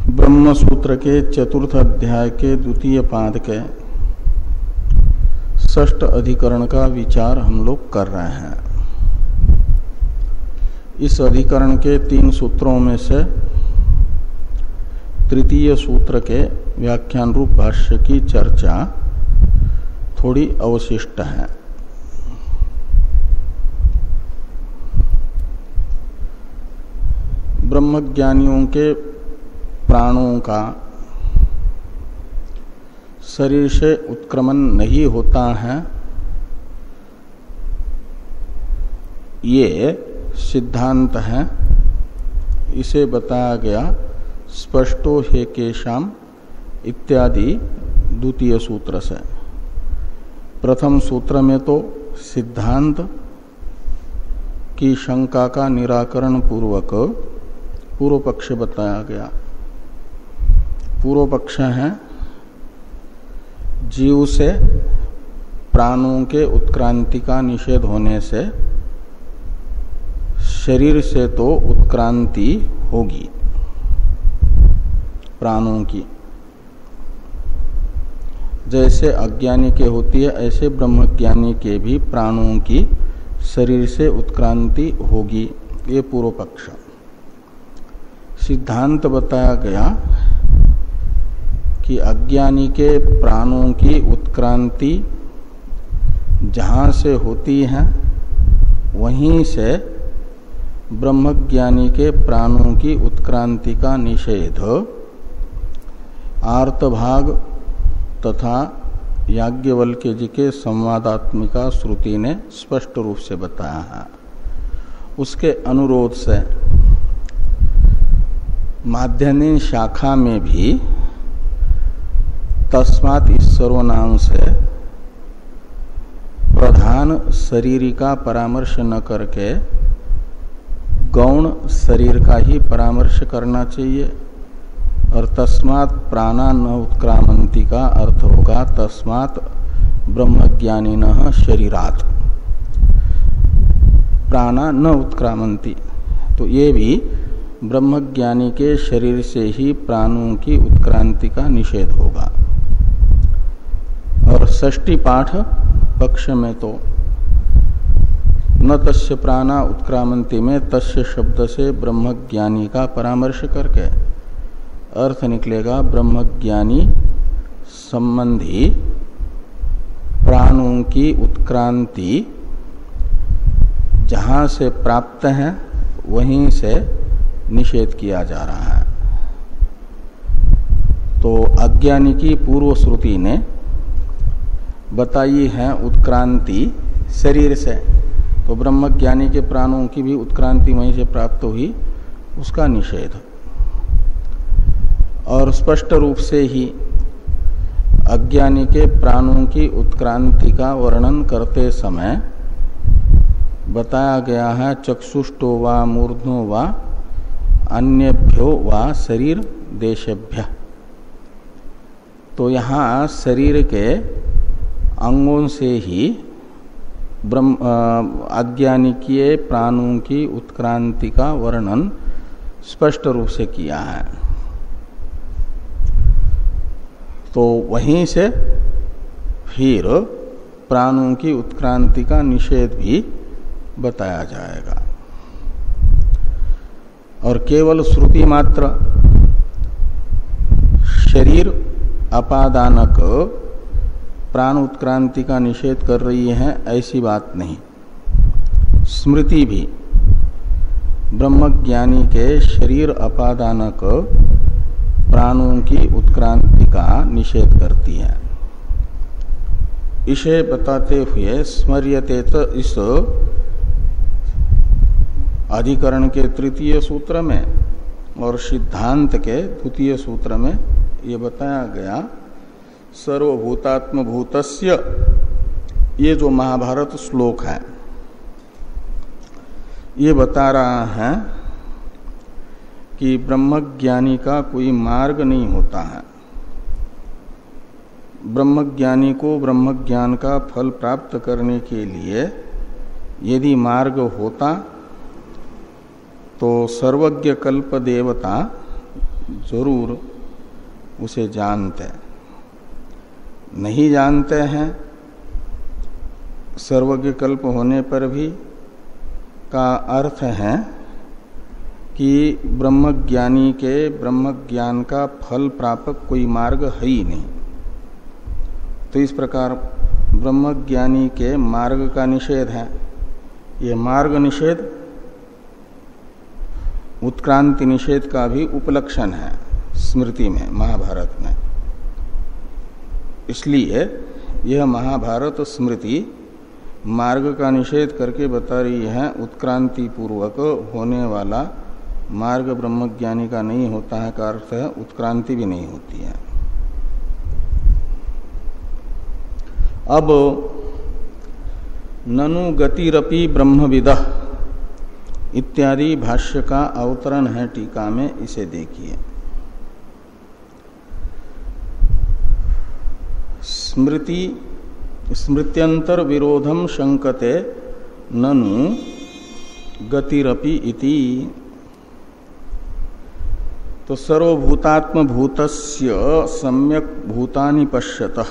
ब्रह्म सूत्र के चतुर्थ अध्याय के द्वितीय पाद के षष्ठ अधिकरण का विचार हम लोग कर रहे हैं। इस अधिकरण के 3 सूत्रों में से तृतीय सूत्र के व्याख्यान रूप भाष्य की चर्चा थोड़ी अवशिष्ट है। ब्रह्मज्ञानियों के प्राणों का शरीर से उत्क्रमण नहीं होता है, ये सिद्धांत है। इसे बताया गया स्पष्टो हे केशाम इत्यादि द्वितीय सूत्र से। प्रथम सूत्र में तो सिद्धांत की शंका का निराकरण पूर्वक पूर्व पक्ष बताया गया। पूर्व पक्ष है जीव से प्राणों के उत्क्रांति का निषेध होने से शरीर से तो उत्क्रांति होगी प्राणों की। जैसे अज्ञानी के होती है ऐसे ब्रह्मज्ञानी के भी प्राणों की शरीर से उत्क्रांति होगी। ये पूर्व पक्ष। सिद्धांत बताया गया कि अज्ञानी के प्राणों की उत्क्रांति जहाँ से होती है वहीं से ब्रह्मज्ञानी के प्राणों की उत्क्रांति का निषेध आर्तभाग तथा याज्ञवल्क्य जी के संवादात्मिका श्रुति ने स्पष्ट रूप से बताया है। उसके अनुरोध से माध्यनिक शाखा में भी तस्मात् इस सर्वनाम से प्रधान शरीर का परामर्श न करके गौण शरीर का ही परामर्श करना चाहिए। और तस्मात् प्राणा न उत्क्रामंति का अर्थ होगा तस्मात् ब्रह्मज्ञानिनः शरीरात् प्राणा न उत्क्रामंति। तो ये भी ब्रह्मज्ञानी के शरीर से ही प्राणों की उत्क्रांति का निषेध होगा। और षष्ठी पाठ पक्ष में तो न तस्य प्राणा उत्क्रामंति में तस्य शब्द से ब्रह्मज्ञानी का परामर्श करके अर्थ निकलेगा ब्रह्मज्ञानी संबंधी प्राणों की उत्क्रांति जहाँ से प्राप्त है वहीं से निषेध किया जा रहा है। तो अज्ञानी की पूर्व श्रुति ने बताई है उत्क्रांति शरीर से, तो ब्रह्मज्ञानी के प्राणों की भी उत्क्रांति वहीं से प्राप्त हुई, उसका निषेध। और स्पष्ट रूप से ही अज्ञानी के प्राणों की उत्क्रांति का वर्णन करते समय बताया गया है चक्षुष्टो वा मूर्ध्नो वा अन्यभ्यो वा शरीर देशभ्य। तो यहाँ शरीर के अंगों से ही अज्ञानी के प्राणों की उत्क्रांति का वर्णन स्पष्ट रूप से किया है। तो वहीं से फिर प्राणों की उत्क्रांति का निषेध भी बताया जाएगा। और केवल श्रुति मात्र शरीर अपादानक प्राण उत्क्रांति का निषेध कर रही है ऐसी बात नहीं। स्मृति भी ब्रह्मज्ञानी के शरीर अपादानक प्राणों की उत्क्रांति का निषेध करती है। इसे बताते हुए स्मर्यते तो इस अधिकरण के तृतीय सूत्र में और सिद्धांत के द्वितीय सूत्र में ये बताया गया सर्वभूतात्म भूतस्य। ये जो महाभारत श्लोक है ये बता रहा है कि ब्रह्मज्ञानी का कोई मार्ग नहीं होता है। ब्रह्मज्ञानी को ब्रह्मज्ञान का फल प्राप्त करने के लिए यदि मार्ग होता तो सर्वज्ञ कल्प देवता जरूर उसे जानते हैं। नहीं जानते हैं सर्वज्ञ कल्प होने पर भी का अर्थ है कि ब्रह्मज्ञानी के ब्रह्मज्ञान का फल प्रापक कोई मार्ग है ही नहीं। तो इस प्रकार ब्रह्मज्ञानी के मार्ग का निषेध है। ये मार्ग निषेध उत्क्रांति निषेध का भी उपलक्षण है स्मृति में, महाभारत में। इसलिए यह महाभारत स्मृति मार्ग का निषेध करके बता रही है उत्क्रांति पूर्वक होने वाला मार्ग ब्रह्मज्ञानी का नहीं होता है का अर्थ है उत्क्रांति भी नहीं होती है। अब ननु गतिरपि ब्रह्मविदः इत्यादि भाष्य का अवतरण है टीका में, इसे देखिए। स्मृत्यंतर विरोधम शंकते ननु गतिरपि इति। तो सर्वभूतात्म भूतस्य सम्यक भूतानि पश्यतः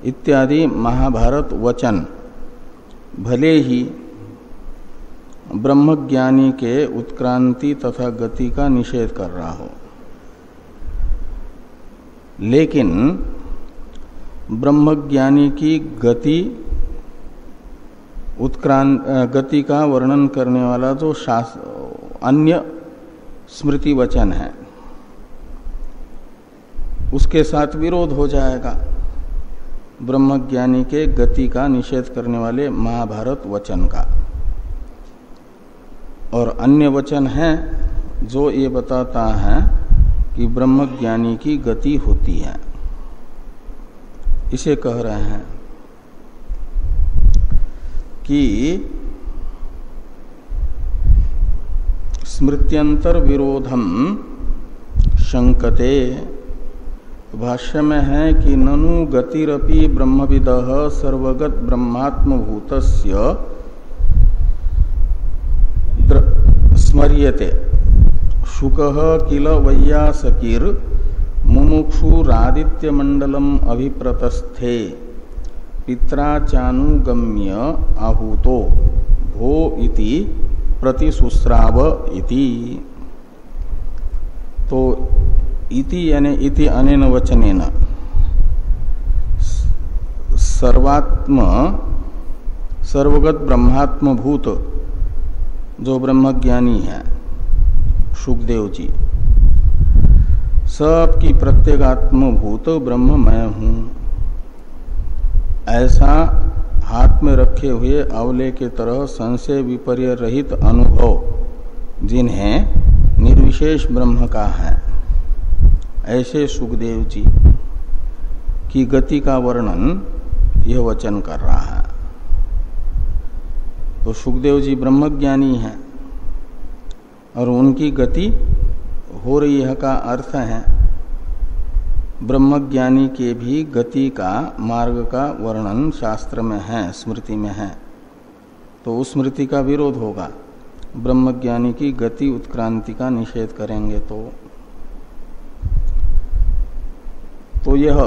इत्यादि महाभारत वचन भले ही ब्रह्मज्ञानी के उत्क्रांति तथा गति का निषेध कर रहा हो, लेकिन ब्रह्मज्ञानी की गति का वर्णन करने वाला जो अन्य स्मृति वचन है उसके साथ विरोध हो जाएगा ब्रह्मज्ञानी के गति का निषेध करने वाले महाभारत वचन का। और अन्य वचन है जो ये बताता है कि ब्रह्मज्ञानी की गति होती है, इसे कह रहे हैं कि स्मृत्यंतर विरोधम शंकते। भाष्य में है कि ननु गतिरपि ब्रह्मविदः सर्वगत ब्रह्मात्मभूतस्य स्मर्यते शुकः किल वैयासकीर मुमुक्षुरादित्यमंडलम अभिप्रतस्थे पित्राचानुगम्य आहूतो भो इति प्रतिशुस्राव इति। तो इति यानी इति अनेन वचनेन सर्वगत ब्रह्मात्मभूत जो ब्रह्मज्ञानी है शुकदेव जी, सबकी प्रत्येगात्मभूत ब्रह्म मैं हूं, ऐसा हाथ में रखे हुए अवले के तरह संशय विपर्य रहित अनुभव जिन्हें निर्विशेष ब्रह्म का है, ऐसे सुखदेव जी की गति का वर्णन यह वचन कर रहा है। तो सुखदेव जी ब्रह्मज्ञानी हैं और उनकी गति हो रही है का अर्थ है ब्रह्मज्ञानी के भी गति का मार्ग का वर्णन शास्त्र में है, स्मृति में है। तो उस स्मृति का विरोध होगा, ब्रह्मज्ञानी की गति उत्क्रांति का निषेध करेंगे तो यह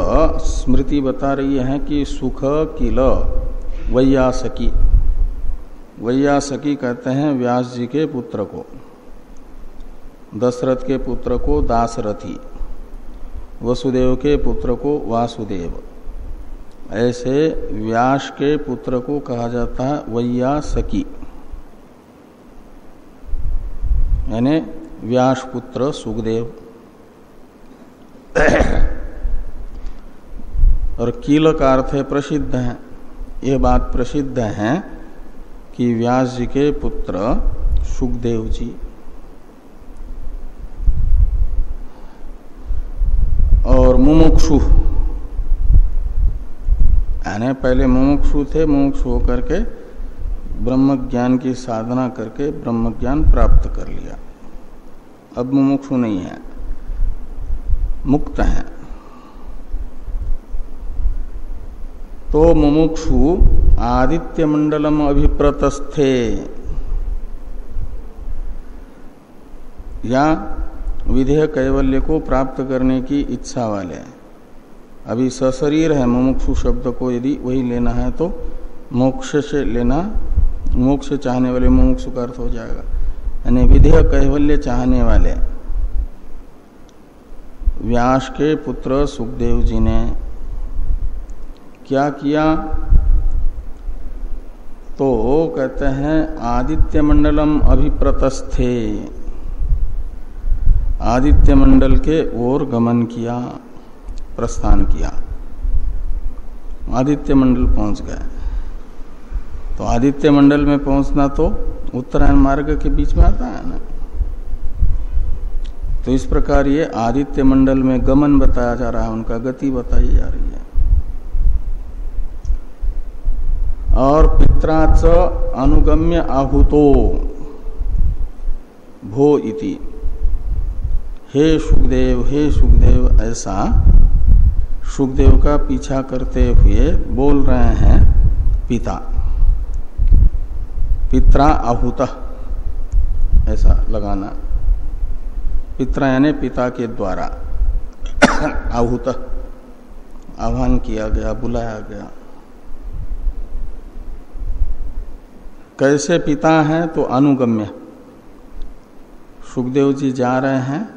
स्मृति बता रही है कि सुख किल वैयासकी। वैयासकी कहते हैं व्यास जी के पुत्र को, दशरथ के पुत्र को दासरथी, वसुदेव के पुत्र को वासुदेव, ऐसे व्यास के पुत्र को कहा जाता है वैयासकी, यानी व्यास पुत्र सुखदेव। और कील का अर्थ है प्रसिद्ध है। यह बात प्रसिद्ध है कि व्यास जी के पुत्र सुखदेव जी और मुमुक्षु, यानी पहले मुमुक्षु थे, मुमुक्षु होकर के ब्रह्म ज्ञान की साधना करके ब्रह्म ज्ञान प्राप्त कर लिया, अब मुमुक्षु नहीं है, मुक्त है। तो मुमुक्षु आदित्य मंडलम अभिप्रतस्थे, या विधेय कैवल्य को प्राप्त करने की इच्छा वाले। अभी सशरीर है, मुमुक्षु शब्द को यदि वही लेना है तो मोक्ष से लेना, मोक्ष चाहने वाले मुमुक्षु का अर्थ हो जाएगा। यानी विधेय कैवल्य चाहने वाले व्यास के पुत्र सुखदेव जी ने क्या किया, तो कहते हैं आदित्य मंडलम अभिप्रतस्थे, आदित्य मंडल के ओर गमन किया, प्रस्थान किया, आदित्य मंडल पहुंच गए। तो आदित्य मंडल में पहुंचना तो उत्तरायण मार्ग के बीच में आता है ना। तो इस प्रकार ये आदित्य मंडल में गमन बताया जा रहा है, उनका गति बताई जा रही है। और पित्राच अनुगम्य आहुतो भो इति, हे सुखदेव ऐसा सुखदेव का पीछा करते हुए बोल रहे हैं पिता। पित्रा आहुतः ऐसा लगाना, पित्रा यानी पिता के द्वारा, आहुतः आह्वान किया गया, बुलाया गया। कैसे पिता हैं, तो अनुगम्य, सुखदेव जी जा रहे हैं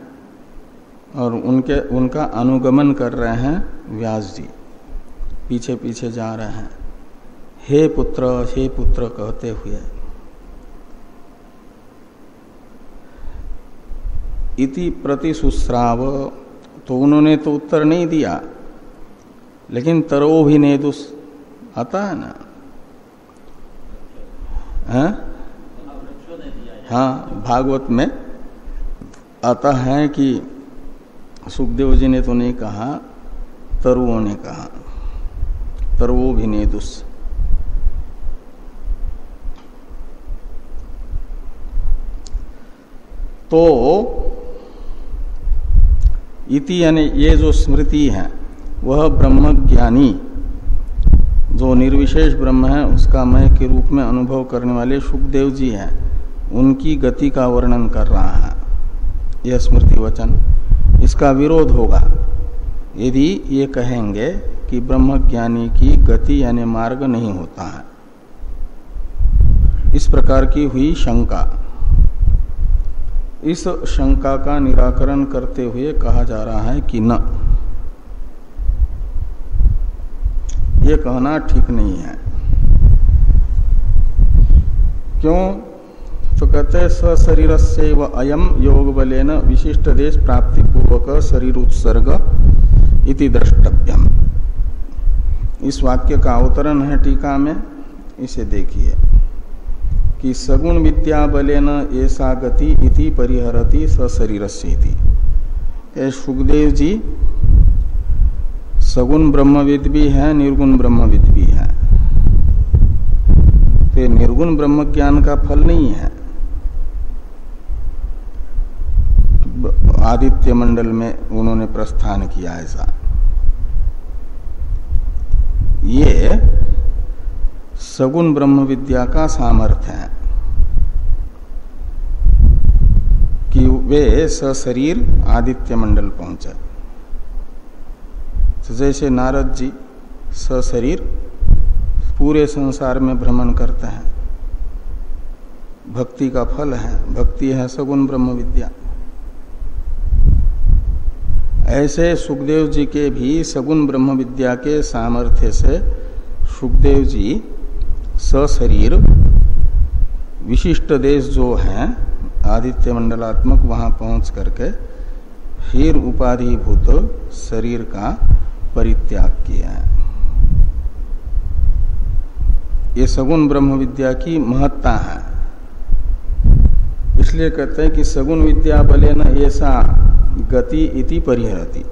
और उनका अनुगमन कर रहे हैं व्यास जी, पीछे पीछे जा रहे हैं। हे पुत्र कहते हुए। इति प्रतिशुश्राव, तो उन्होंने तो उत्तर नहीं दिया, लेकिन तरोभिनेदुस आता है ना, हाँ भागवत में आता है कि सुखदेव जी ने तो नहीं कहा, तरुओं ने कहा, तरुओभिनेदुस। तो इति यानी ये जो स्मृति है वह ब्रह्मज्ञानी जो निर्विशेष ब्रह्म है उसका मय के रूप में अनुभव करने वाले सुखदेव जी हैं, उनकी गति का वर्णन कर रहा है यह स्मृति वचन। इसका विरोध होगा यदि ये कहेंगे कि ब्रह्मज्ञानी की गति यानी मार्ग नहीं होता है। इस प्रकार की हुई शंका। इस शंका का निराकरण करते हुए कहा जा रहा है कि न, ये कहना ठीक नहीं है। क्यों? तो कहते सशरीरस्य व अयम योग बलेन विशिष्ट देश प्राप्ति पूर्वक शरीर उत्सर्ग इति द्रष्टव्यम। इस वाक्य का अवतरण है टीका में, इसे देखिए कि सगुण विद्या बलेन ऐसा गति इति परिहरति सशरीरस्य इति। सुखदेव जी सगुण ब्रह्मविद भी है, निर्गुण ब्रह्मविद भी है। तो निर्गुण ब्रह्म ज्ञान का फल नहीं है आदित्य मंडल में उन्होंने प्रस्थान किया ऐसा। ये सगुण ब्रह्म विद्या का सामर्थ्य है कि वे सशरीर आदित्य मंडल पहुंचे। तो जैसे नारद जी सशरीर पूरे संसार में भ्रमण करते हैं, भक्ति का फल है, भक्ति है सगुण ब्रह्म विद्या। ऐसे सुखदेव जी के भी सगुण ब्रह्म विद्या के सामर्थ्य से सुखदेव जी सशरीर विशिष्ट देश जो है आदित्य मंडलात्मक वहां पहुंच करके फिर उपाधिभूत शरीर का परित्याग किया है। ये सगुण ब्रह्म विद्या की महत्ता है। इसलिए कहते हैं कि सगुण विद्या बलेन ऐसा गति इति परिहरति।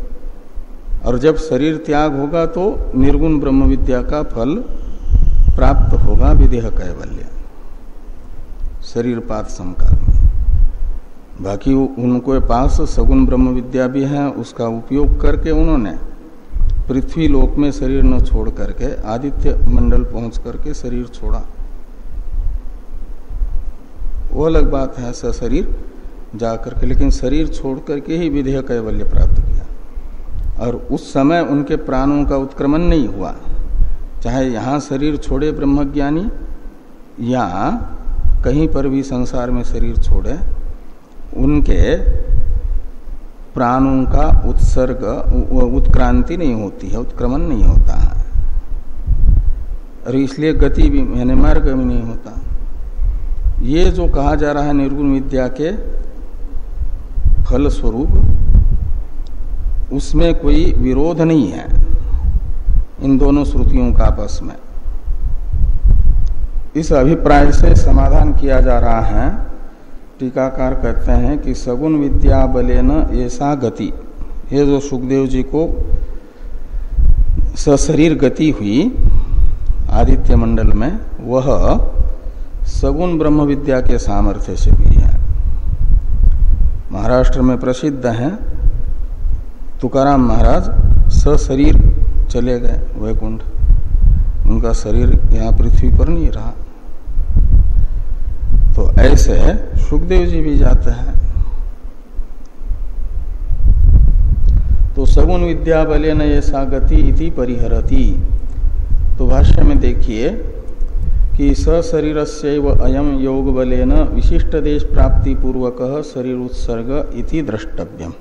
और जब शरीर त्याग होगा तो निर्गुण ब्रह्म विद्या का फल प्राप्त होगा, विदेह कैवल्य, शरीरपात समकाल में। बाकी उनके पास सगुण ब्रह्म विद्या भी है, उसका उपयोग करके उन्होंने पृथ्वी लोक में शरीर न छोड़ करके आदित्य मंडल पहुंच करके शरीर छोड़ा, वो अलग बात है सशरीर। जाकर के, लेकिन शरीर छोड़ करके ही विधेय कैवल्य प्राप्त किया। और उस समय उनके प्राणों का उत्क्रमण नहीं हुआ, चाहे यहाँ शरीर छोड़े ब्रह्मज्ञानी या कहीं पर भी संसार में शरीर छोड़े, उनके प्राणों का उत्सर्ग उत्क्रांति नहीं होती है, उत्क्रमण नहीं होता है, और इसलिए गति भी यानी मार्ग भी नहीं होता। ये जो कहा जा रहा है निर्गुण विद्या के फल स्वरूप, उसमें कोई विरोध नहीं है इन दोनों श्रुतियों का आपस में। इस अभिप्राय से समाधान किया जा रहा है। टीकाकार कहते हैं कि सगुण विद्या बलेन ऐसा गति, ये जो सुखदेव जी को सशरीर गति हुई आदित्य मंडल में, वह सगुण ब्रह्म विद्या के सामर्थ्य से हुई है। महाराष्ट्र में प्रसिद्ध हैं तुकाराम महाराज, सशरीर चले गए वैकुंठ, उनका शरीर यहाँ पृथ्वी पर नहीं रहा। तो ऐसे सुखदेव जी भी जाते हैं। तो सगुण विद्या बलेन ऐसा गति इति परिहरति। तो भाष्य में देखिए कि सशरीरस्यैव अयम योग बलेन विशिष्ट देश प्राप्ति पूर्वक शरीर उत्सर्ग इति द्रष्टव्यम।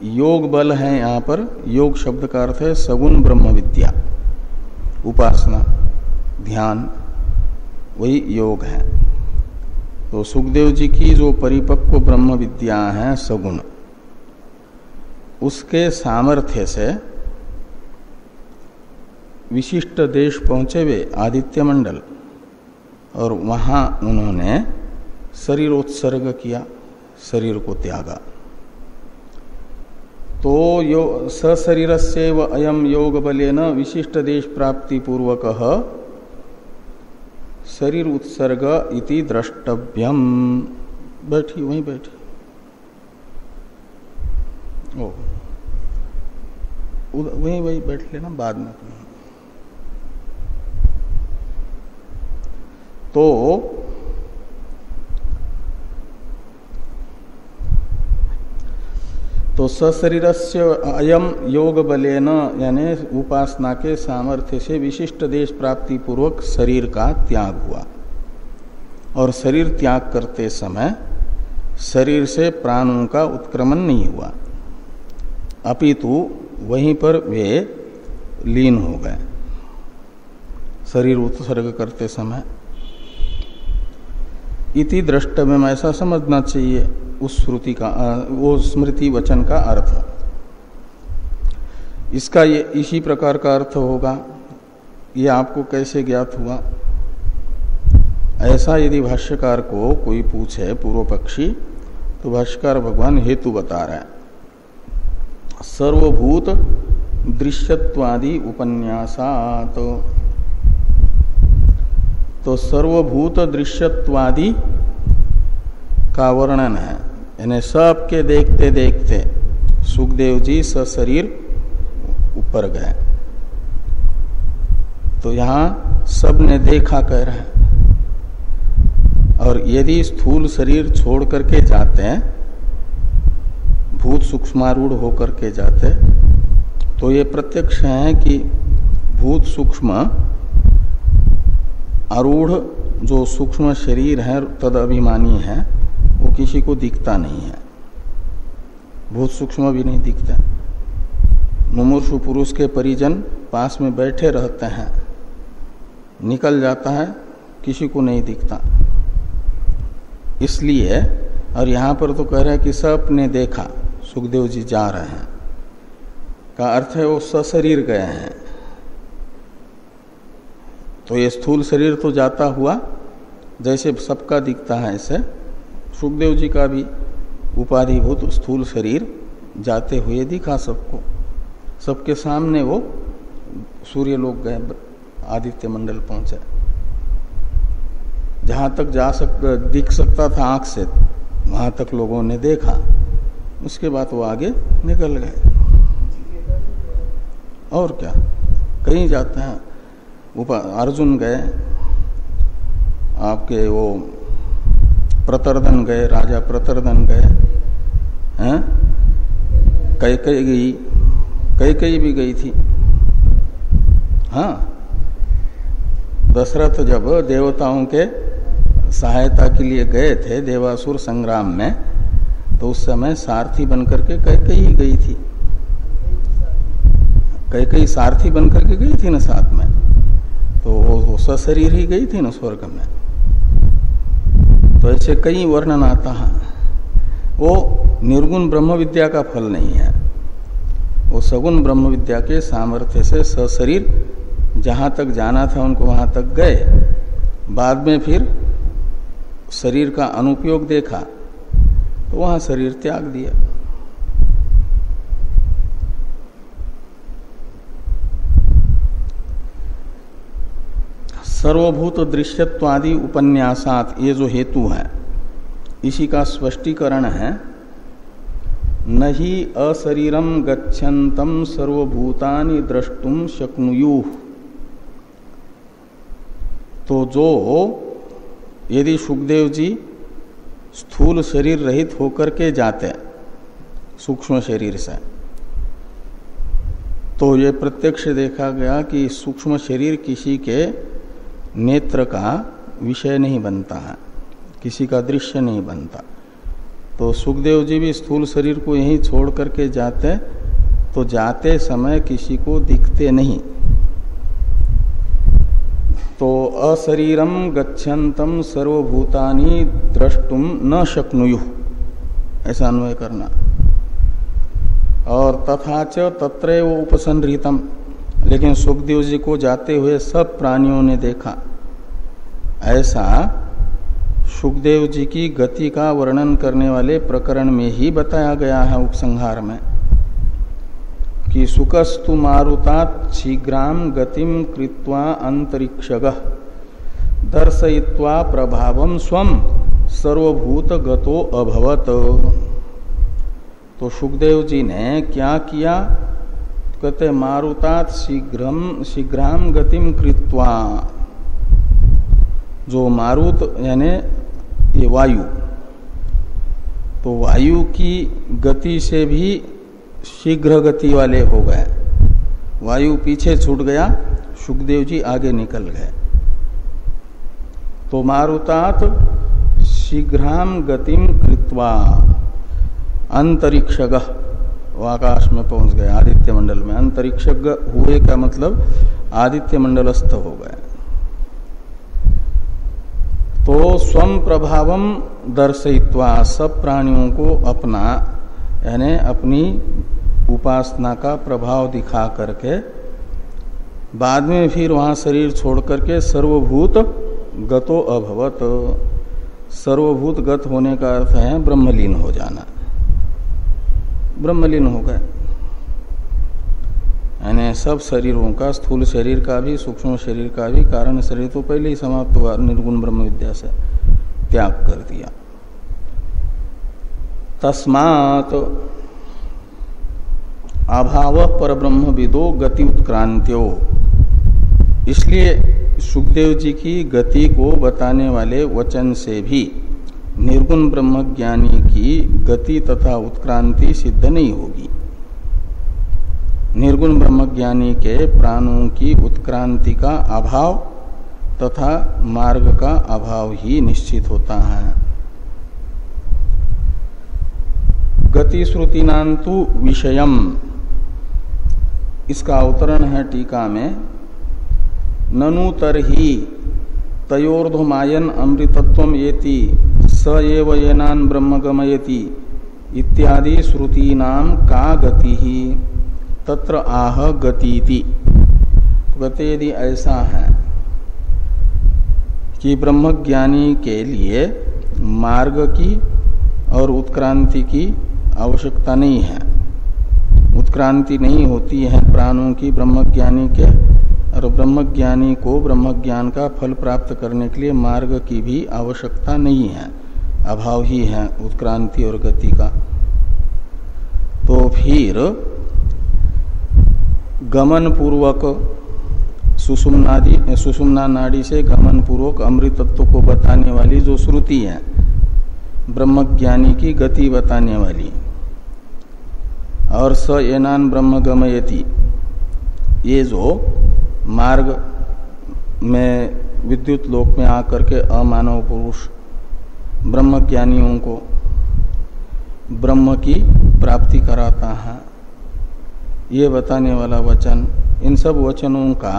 योग बल है, यहाँ पर योग शब्द का अर्थ है सगुण ब्रह्म विद्या, उपासना, ध्यान, वही योग है। तो सुखदेव जी की जो परिपक्व ब्रह्म विद्या है सगुण, उसके सामर्थ्य से विशिष्ट देश पहुंचे वे आदित्य मंडल, और वहां उन्होंने शरीरोत्सर्ग किया, शरीर को त्यागा। तो सशरीरस्यैव अयम योग बलेन विशिष्ट देश प्राप्ति पूर्वक शरीर उत्सर्ग इति द्रष्टव्यम। बैठी वहीं बैठी, ओ वहीं बैठ लेना, बाद में। तो सशरीरस्य अयम योग बलेन यानी उपासना के सामर्थ्य से विशिष्ट देश प्राप्ति पूर्वक शरीर का त्याग हुआ, और शरीर त्याग करते समय शरीर से प्राणों का उत्क्रमण नहीं हुआ, अपितु वहीं पर वे लीन हो गए शरीर उत्सर्ग करते समय। इति द्रष्टव्य में ऐसा समझना चाहिए उस श्रुति का, वो स्मृति वचन का अर्थ। इसका ये इसी प्रकार का अर्थ होगा, ये आपको कैसे ज्ञात हुआ? ऐसा यदि भाष्यकार को कोई पूछे पूर्व पक्षी, तो भाष्यकार भगवान हेतु बता रहे हैं। सर्वभूत दृश्यत्वादि उपन्यासात, तो सर्वभूत दृश्यत्वादि का वर्णन है, यानी सबके देखते देखते सुखदेव जी सशरीर ऊपर गए। तो यहां सबने देखा कह रहे हैं, और यदि स्थूल शरीर छोड़ करके जाते हैं, भूत सूक्ष्मारूढ़ होकर के जाते, तो ये प्रत्यक्ष है कि भूत सूक्ष्म आरूढ़ जो सूक्ष्म शरीर है तद अभिमानी है, वो किसी को दिखता नहीं है, भूत सूक्ष्म भी नहीं दिखते। मुमूर्षु पुरुष के परिजन पास में बैठे रहते हैं, निकल जाता है, किसी को नहीं दिखता। इसलिए, और यहाँ पर तो कह रहे हैं कि सबने देखा, सुखदेव जी जा रहे हैं, का अर्थ है वो सशरीर गए हैं। तो ये स्थूल शरीर तो जाता हुआ जैसे सबका दिखता है, ऐसे सुखदेव जी का भी उपाधिभूत स्थूल शरीर जाते हुए दिखा सबको। सबके सामने वो सूर्य लोक गए, आदित्य मंडल पहुंचे, जहां तक दिख सकता था आंख से, वहां तक लोगों ने देखा। उसके बाद वो आगे निकल गए। और क्या, कहीं जाते हैं, अर्जुन गए, आपके वो प्रतरदन गए, राजा प्रतरदन गए, हैं? कैकेयी गई, कैकेयी भी गई थी। हाँ, दशरथ जब देवताओं के सहायता के लिए गए थे देवासुर संग्राम में, तो उस समय सारथी बनकर के कैकेयी गई थी। कैकेयी सारथी बनकर के गई थी ना साथ में, तो वो सशरीर ही गई थी ना स्वर्ग में। तो ऐसे कई वर्णन आता है। वो निर्गुण ब्रह्म विद्या का फल नहीं है, वो सगुण ब्रह्म विद्या के सामर्थ्य से सशरीर जहां तक जाना था उनको वहां तक गए। बाद में फिर शरीर का अनुपयोग देखा तो वहां शरीर त्याग दिया। सर्वभूत दृश्यत्वादि उपन्यासात, ये जो हेतु है इसी का स्पष्टीकरण है। नहि अशरीरम गच्छन्तम सर्वभूतानि द्रष्टुम शक्नुयुः। तो जो यदि सुखदेव जी स्थूल शरीर रहित होकर के जाते सूक्ष्म शरीर से, तो ये प्रत्यक्ष देखा गया कि सूक्ष्म शरीर किसी के नेत्र का विषय नहीं बनता है, किसी का दृश्य नहीं बनता। तो सुखदेव जी भी स्थूल शरीर को यहीं छोड़ करके जाते, तो जाते समय किसी को दिखते नहीं। तो अशरीरम गच्छन्तम सर्वभूतानि द्रष्टुम न शक्नुयुः, ऐसा अन्वय करना। और तथा च तत्रैव उपसंहृतम, लेकिन सुखदेव जी को जाते हुए सब प्राणियों ने देखा। ऐसा सुखदेव जी की गति का वर्णन करने वाले प्रकरण में ही बताया गया है उपसंहार में कि सुकस्तु मारुतात शीघ्राम गतिम कृत्वा अंतरिक्षगः दर्शयित्वा प्रभावम स्वम सर्वभूत गतो अभवत। तो सुखदेव जी ने क्या किया? कहते मारुतात शीघ्राम गतिम कृत्वा, जो मारुत यानी ये वायु, तो वायु की गति से भी शीघ्र गति वाले हो गए। वायु पीछे छूट गया, सुखदेव जी आगे निकल गए। तो मारुतात शीघ्राम गतिम कृत्वा अंतरिक्षगः, वो आकाश में पहुंच गए, आदित्य मंडल में। अंतरिक्षज्ञ हुए का मतलब आदित्य मंडलस्थ हो गए। तो स्वम प्रभावम दर्शयित्वा, सब प्राणियों को अपना यानी अपनी उपासना का प्रभाव दिखा करके बाद में फिर वहां शरीर छोड़ करके सर्वभूत गतो अभवत। सर्वभूत गत होने का अर्थ है ब्रह्मलीन हो जाना, ब्रह्मलीन हो गए। यानी सब शरीरों का, स्थूल शरीर का भी, सूक्ष्म शरीर का भी, कारण शरीर तो पहले ही समाप्त हुआ, निर्गुण ब्रह्म विद्या से त्याग कर दिया। तस्मात् अभाव परब्रह्म विदो गति उत्क्रांत्यो, इसलिए सुखदेव जी की गति को बताने वाले वचन से भी निर्गुण ब्रह्मज्ञानी की गति तथा उत्क्रांति सिद्ध नहीं होगी। निर्गुण ब्रह्मज्ञानी के प्राणों की उत्क्रांति का अभाव तथा मार्ग का अभाव ही निश्चित होता है। गति श्रुतिनांतु विषयम, इसका अवतरण है टीका में। ननु तरहि तयोर्धमायन अमृतत्वम येति स एव येनान ब्रह्म गमयति इत्यादि श्रुतीनाम का गति ही तत्र आह गतीति। कहते यदि ऐसा है कि ब्रह्मज्ञानी के लिए मार्ग की और उत्क्रांति की आवश्यकता नहीं है, उत्क्रांति नहीं होती है प्राणों की ब्रह्मज्ञानी के, और ब्रह्मज्ञानी को ब्रह्मज्ञान का फल प्राप्त करने के लिए मार्ग की भी आवश्यकता नहीं है, अभाव ही है उत्क्रांति और गति का। तो फिर गमन पूर्वक सुषुम्ना नाड़ी से गमन पूर्वक अमृतत्व को बताने वाली जो श्रुति है ब्रह्मज्ञानी की गति बताने वाली, और स एनान ब्रह्म गमयति, ये जो मार्ग में विद्युत लोक में आकर के अमानव पुरुष ब्रह्मज्ञानियों को ब्रह्म की प्राप्ति कराता है, ये बताने वाला वचन, इन सब वचनों का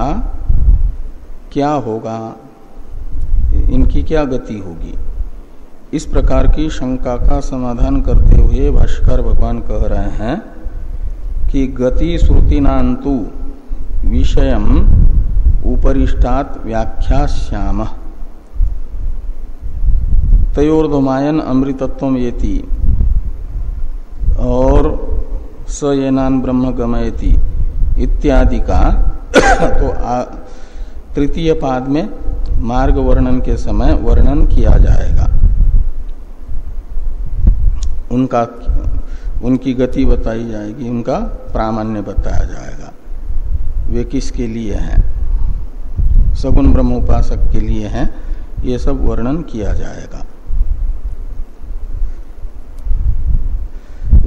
क्या होगा, इनकी क्या गति होगी, इस प्रकार की शंका का समाधान करते हुए भाष्यकार भगवान कह रहे हैं कि गति श्रुतिनांतु विषयम उपरिष्टात् व्याख्यास्यामः तयोर्धमायन अमृतत्वम येति और स येनान ब्रह्म गमयति इत्यादि का तो तृतीय पाद में मार्ग वर्णन के समय वर्णन किया जाएगा, उनकी गति बताई जाएगी, उनका प्रामाण्य बताया जाएगा, वे किसके लिए हैं, सगुण ब्रह्म उपासक के लिए हैं, ये सब वर्णन किया जाएगा।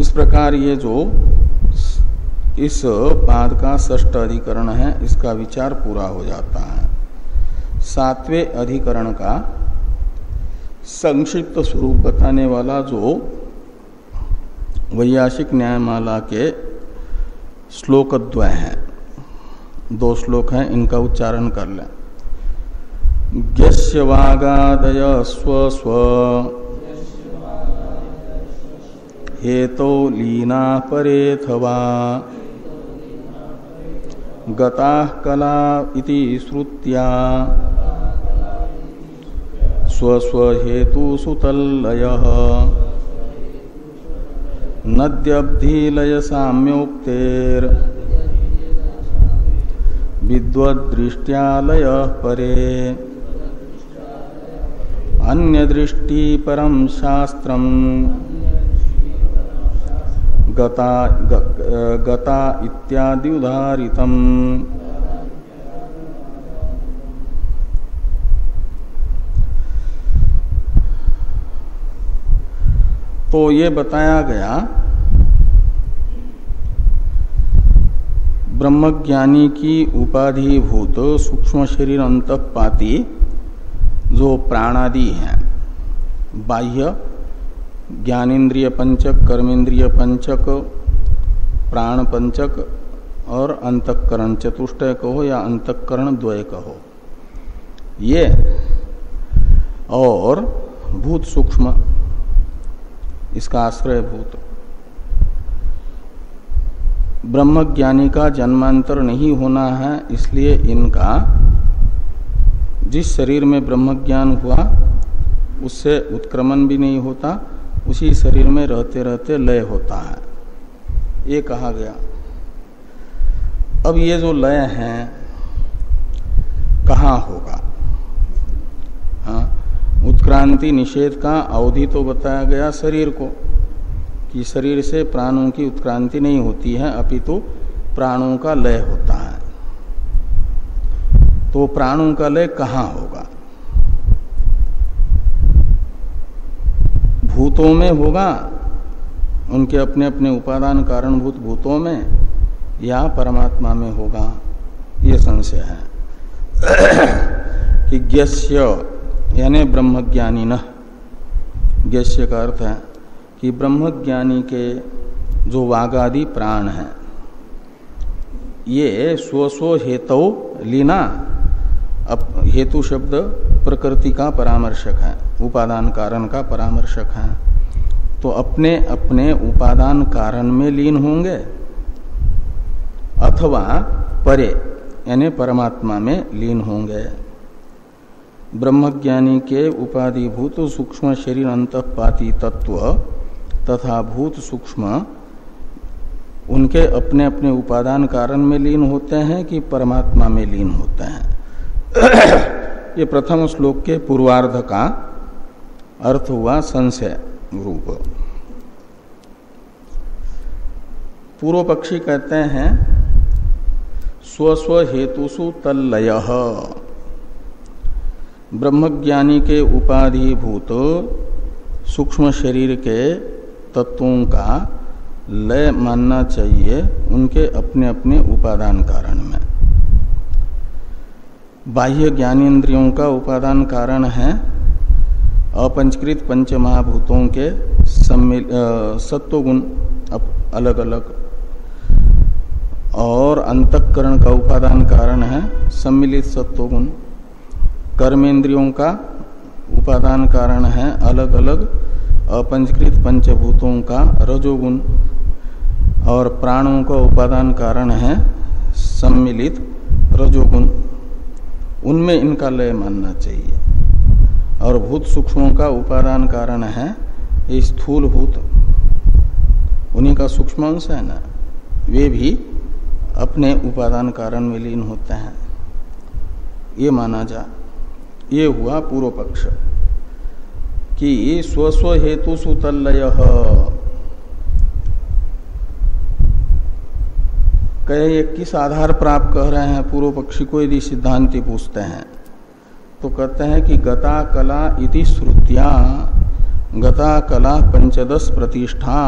इस प्रकार ये जो इस पाद का षष्ठ अधिकरण है, इसका विचार पूरा हो जाता है। सातवें अधिकरण का संक्षिप्त स्वरूप बताने वाला जो वैयासिक न्यायमाला के श्लोकद्वय हैं, 2 श्लोक हैं, इनका उच्चारण कर लें। ज्ञस्य वागादय स्व स्व हेतो लीना परेथवा गताः कला इति श्रुत्या स्वस्व हेतु सुतल्लयः नद्यब्धिलय साम्योक्तेर विद्वद्दृष्ट्यालय परे अन्य दृष्टि परम शास्त्रम गता इत्यादि उदाहरितम। तो ये बताया गया ब्रह्मज्ञानी की उपाधिभूत सूक्ष्म शरीर अंतःपाती जो प्राणादि हैं, बाह्य ज्ञानेन्द्रिय पंचक, कर्मेंद्रिय पंचक, प्राण पंचक और अंतःकरण चतुष्टय कहो या अंतःकरण द्वय कहो, ये और भूत सूक्ष्म इसका आश्रय भूत, ब्रह्मज्ञानी का जन्मांतर नहीं होना है, इसलिए इनका जिस शरीर में ब्रह्मज्ञान हुआ उससे उत्क्रमण भी नहीं होता, उसी शरीर में रहते रहते लय होता है, ये कहा गया। अब ये जो लय है कहाँ होगा? हाँ, उत्क्रांति निषेध का अवधि तो बताया गया शरीर को, कि शरीर से प्राणों की उत्क्रांति नहीं होती है, अपितु प्राणों का लय होता है। तो प्राणों का लय कहाँ होगा? भूतों में होगा, उनके अपने अपने उपादान कारणभूत भूतों में, या परमात्मा में होगा? ये संशय है। कि ज्ञस्य यानी ब्रह्मज्ञानी न, ज्ञस्य का अर्थ है कि ब्रह्मज्ञानी के जो वागादि प्राण हैं, ये स्व हेतु लीना, अब हेतु शब्द प्रकृति का परामर्शक है, उपादान कारण का परामर्शक है, तो अपने अपने उपादान कारण में लीन होंगे अथवा परे यानी परमात्मा में लीन होंगे। ब्रह्मज्ञानी के उपाधिभूत सूक्ष्म शरीर अंतःपाती तत्व तथा भूत सूक्ष्म उनके अपने अपने उपादान कारण में लीन होते हैं कि परमात्मा में लीन होते हैं। ये प्रथम श्लोक के पूर्वार्ध का अर्थ हुआ संशय रूप। पूर्व पक्षी कहते हैं स्वस्व हेतुषु तल्लयः, ब्रह्मज्ञानी के उपाधिभूत सूक्ष्म शरीर के तत्वों का लय मानना चाहिए उनके अपने अपने उपादान कारण में। बाह्य ज्ञानेन्द्रियों का उपादान कारण है अपंचकृत पंच महाभूतों के सत्वगुण अलग अलग, और अंतःकरण का उपादान कारण है सम्मिलित सत्वगुण। कर्मेंद्रियों का उपादान कारण है अलग अलग अपंचकृत पंचभूतों का रजोगुण, और प्राणों का उपादान कारण है सम्मिलित रजोगुण। उनमें इनका लय मानना चाहिए। और भूत सूक्ष्मों का उपादान कारण है स्थूल भूत, उन्हीं का सूक्ष्म अंश है ना, वे भी अपने उपादान कारण में लीन होते हैं। ये माना जा, ये हुआ पूर्व पक्ष कि स्वस्व हेतु सुतल्लय। कहे किस आधार पर आप कह रहे हैं? पूर्व पक्षी को यदि सिद्धांति पूछते हैं तो कहते हैं कि गता कला इति श्रुत्या गता कला पंचदश प्रतिष्ठा,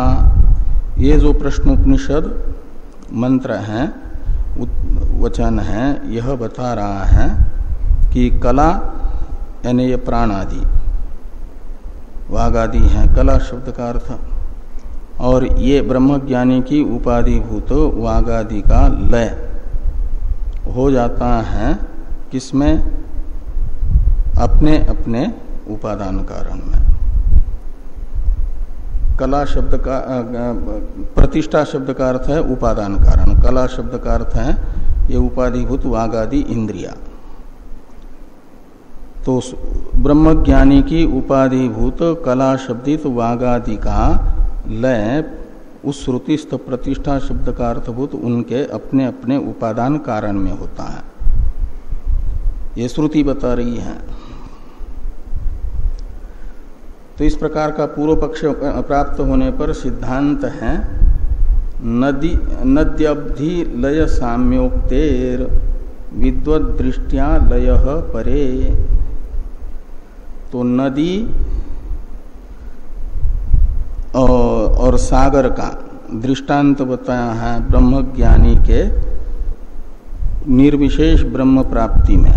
ये जो प्रश्नोपनिषद मंत्र हैं, वचन है, यह बता रहा है कि कला यानी ये प्राण आदि वाग आदि हैं, कला शब्द का अर्थ, और ये ब्रह्मज्ञानी की उपाधिभूत वाग आदि का लय हो जाता है किसमें? अपने अपने उपादान कारण में। कला शब्द का प्रतिष्ठा शब्द का अर्थ है उपादान कारण, कला शब्द का अर्थ है ये उपाधिभूत वाग आदि इंद्रिया। तो ब्रह्मज्ञानी की उपाधिभूत कला शब्दित वाग आदि का लय उस श्रुतिस्थ प्रतिष्ठा शब्द का अर्थभूत उनके अपने अपने उपादान कारण में होता है, ये श्रुति बता रही है। तो इस प्रकार का पूर्व पक्ष प्राप्त होने पर सिद्धांत है नद्यब्धि लय साम्योक्तेर विद्वत दृष्टिया लय परे। तो नदी और सागर का दृष्टांत बताया है ब्रह्मज्ञानी के निर्विशेष ब्रह्म प्राप्ति में।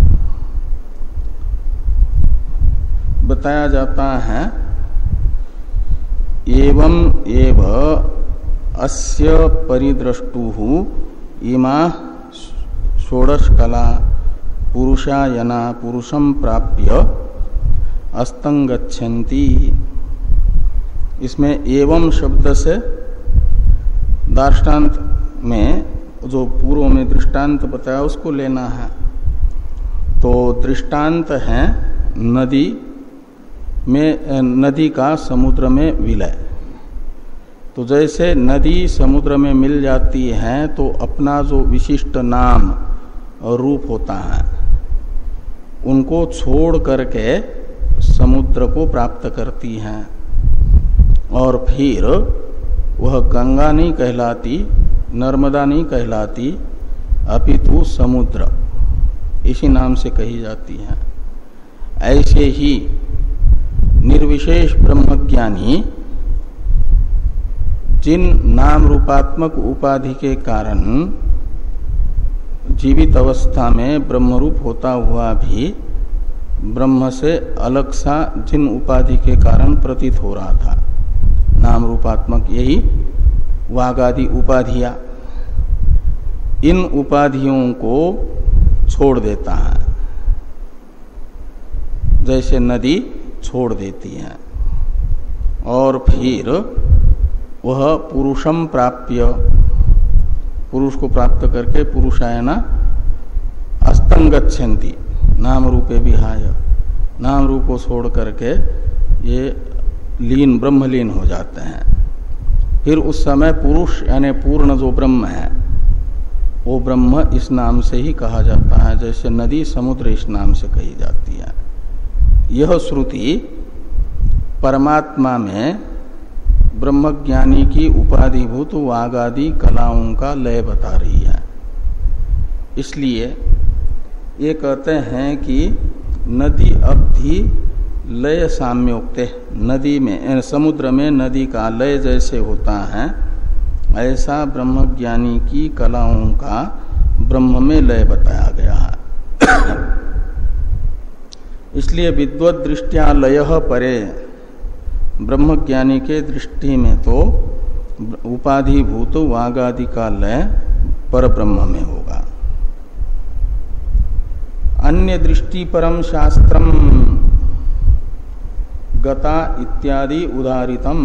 बताया जाता है एवं एव अस्य परिद्रष्टुः इमा षोडश कला पुरुषायना पुरुषं प्राप्य अस्तंगच्छन्ति। इसमें एवं शब्द से दार्ष्टान्त में जो पूर्व में दृष्टांत बताया उसको लेना है। तो दृष्टांत है नदी में, नदी का समुद्र में विलय। तो जैसे नदी समुद्र में मिल जाती है तो अपना जो विशिष्ट नाम और रूप होता है उनको छोड़ करके समुद्र को प्राप्त करती हैं, और फिर वह गंगा नहीं कहलाती, नर्मदा नहीं कहलाती, अपितु समुद्र इसी नाम से कही जाती है। ऐसे ही निर्विशेष ब्रह्मज्ञानी जिन नाम रूपात्मक उपाधि के कारण जीवित अवस्था में ब्रह्मरूप होता हुआ भी ब्रह्म से अलग सा जिन उपाधि के कारण प्रतीत हो रहा था, नाम रूपात्मक यही वागादि उपाधियां, इन उपाधियों को छोड़ देता है, जैसे नदी छोड़ देती है, और फिर वह पुरुषम प्राप्य, पुरुष को प्राप्त करके पुरुषायना अस्तंगच्छन्ति, नाम रूपे विहाय, नाम रूप को छोड़ करके ये लीन ब्रह्मलीन हो जाते हैं। फिर उस समय पुरुष यानी पूर्ण जो ब्रह्म है वो ब्रह्म इस नाम से ही कहा जाता है, जैसे नदी समुद्र इस नाम से कही जाती है। यह श्रुति परमात्मा में ब्रह्मज्ञानी की उपाधिभूत वागादि कलाओं का लय बता रही है। इसलिए ये कहते हैं कि नदी अब्धि लय साम्योक्ते, नदी में समुद्र में नदी का लय जैसे होता है ऐसा ब्रह्मज्ञानी की कलाओं का ब्रह्म में लय बताया गया है। इसलिए विद्वत दृष्टिया लय परे, ब्रह्मज्ञानी के दृष्टि में तो उपाधिभूत वागादि का लय पर ब्रह्म में होगा। अन्य दृष्टि परम शास्त्रम गता इत्यादि उदाहरितम,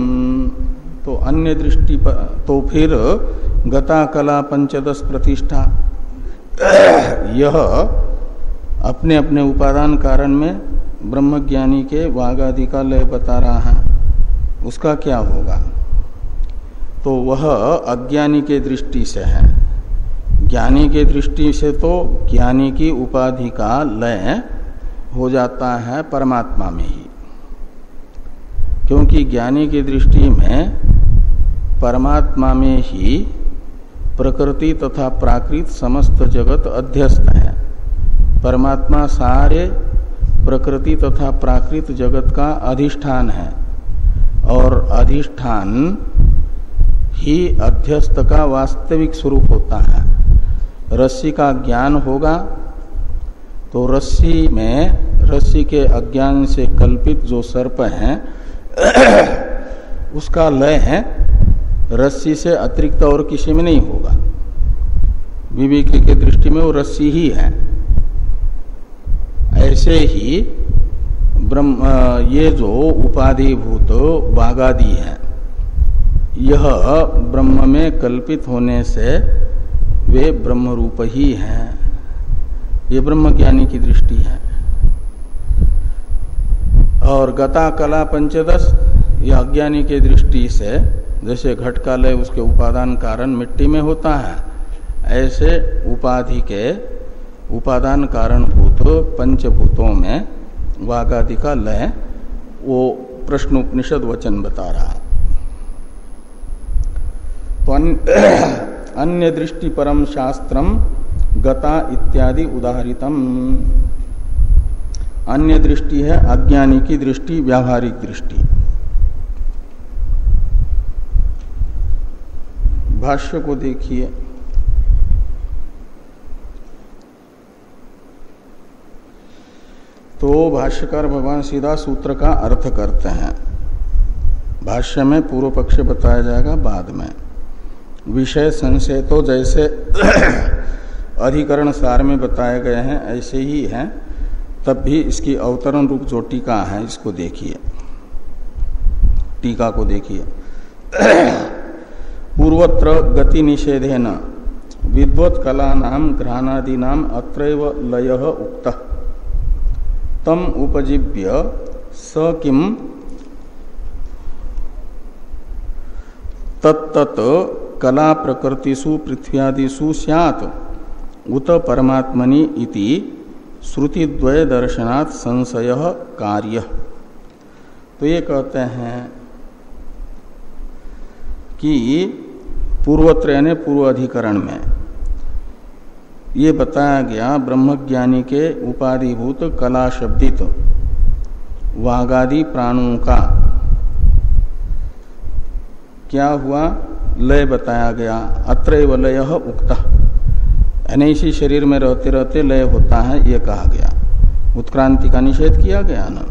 तो अन्य दृष्टि पर तो फिर गता कला पंचदश प्रतिष्ठा यह अपने अपने उपादान कारण में ब्रह्मज्ञानी के वागादि का लय बता रहा है, उसका क्या होगा? तो वह अज्ञानी के दृष्टि से है। ज्ञानी के दृष्टि से तो ज्ञानी की उपाधि का लय हो जाता है परमात्मा में ही, क्योंकि ज्ञानी की दृष्टि में परमात्मा में ही प्रकृति तथा प्राकृत समस्त जगत अध्यस्त है। परमात्मा सारे प्रकृति तथा प्राकृत जगत का अधिष्ठान है और अधिष्ठान ही अध्यस्त का वास्तविक स्वरूप होता है। रस्सी का ज्ञान होगा तो रस्सी में, रस्सी के अज्ञान से कल्पित जो सर्प है उसका लय है रस्सी से अतिरिक्त और किसी में नहीं होगा। विवेकी के दृष्टि में वो रस्सी ही है। ऐसे ही ब्रह्म, ये जो उपाधिभूत वागादि है, यह ब्रह्म में कल्पित होने से वे ब्रह्म रूप ही हैं। ये ब्रह्मज्ञानी की दृष्टि है। और गता कला पंचदश, यह अज्ञानी के दृष्टि से जैसे घट का लय उसके उपादान कारण मिट्टी में होता है, ऐसे उपाधि के उपादान कारण भूत पंचभूतों में वागादि का लय वो प्रश्नोपनिषद वचन बता रहा। तो अन्य दृष्टि परम शास्त्रम गता इत्यादि उदाहरितम, अन्य दृष्टि है अज्ञानी की दृष्टि, व्यावहारिक दृष्टि। भाष्य को देखिए, तो भाष्यकार भगवान सीधा सूत्र का अर्थ करते हैं। भाष्य में पूर्व पक्ष बताया जाएगा बाद में। विषय संशय तो जैसे अधिकरण सार में बताए गए हैं ऐसे ही हैं, तब भी इसकी अवतरण रूप जो टीका है इसको देखिए, टीका को देखिए। पूर्वत्र गति निषेधेन विद्वत् कलानाम घ्राणादीनाम अत्रैव लयः उक्तः तम उपजीव्य स किम तत्तत् कला प्रकृतिषु पृथ्व्यादिषु स्यात् उत परमात्मनि इति श्रुतिद्वय दर्शनात् संशयः कार्य। तो ये कहते हैं कि पूर्वत्र यानी पूर्व अधिकरण में ये बताया गया ब्रह्मज्ञानी के उपाधिभूत कला शब्दित वागादि प्राणों का क्या हुआ, लय बताया गया। अत्रैव लयः उक्तः, यानी इसी शरीर में रहते रहते लय होता है ये कहा गया। उत्क्रांति का निषेध किया गया ना।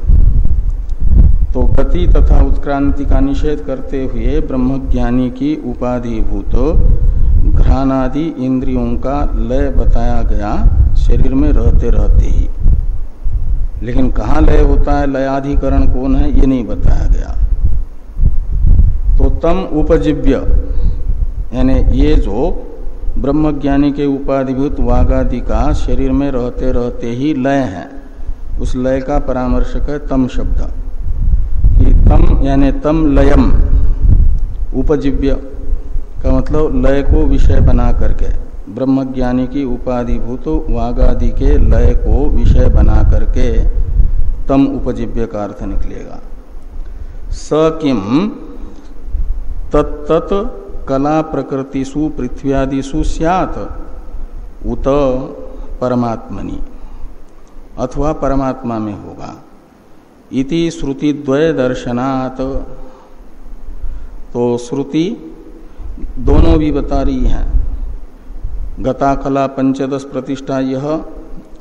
तो गति तथा उत्क्रांति का निषेध करते हुए ब्रह्मज्ञानी की उपाधिभूत घ्राणादि इंद्रियों का लय बताया गया शरीर में रहते रहते ही। लेकिन कहाँ लय होता है, लयाधिकरण कौन है, ये नहीं बताया गया। तो तम उपजीव्य यानी ये जो ब्रह्मज्ञानी के उपाधिभूत वागादि का शरीर में रहते रहते ही लय है, उस लय का परामर्शक है तम शब्द। कि तम यानी तम लयम, उपजीव्य का मतलब लय को विषय बना करके, ब्रह्मज्ञानी की उपाधिभूत वागादि के लय को विषय बना करके तम उपजीव्य का अर्थ निकलेगा। स किम तत्तत् कला प्रकृतिषु पृथ्व्यादिषु स्यात् उत परमात्मनि, अथवा परमात्मा में होगा। इति श्रुतिद्वय दर्शनात्, तो श्रुति दोनों भी बता रही है। गता कला पंचदश प्रतिष्ठा यह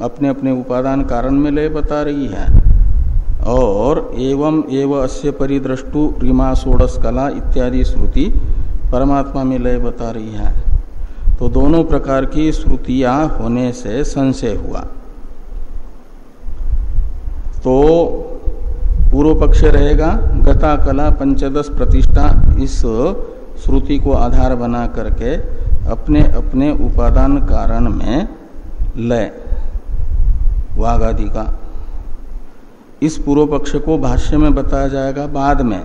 अपने अपने उपादान कारण में लय बता रही है, और एवं एव अस्य परिदृष्टु रीमा षोडश कला इत्यादि श्रुति परमात्मा में लय बता रही है। तो दोनों प्रकार की श्रुतियां होने से संशय हुआ। तो पूर्व पक्ष रहेगा गता कला पंचदश प्रतिष्ठा, इस श्रुति को आधार बना करके अपने अपने उपादान कारण में लय वाग आदि का, इस पूर्व पक्ष को भाष्य में बताया जाएगा बाद में।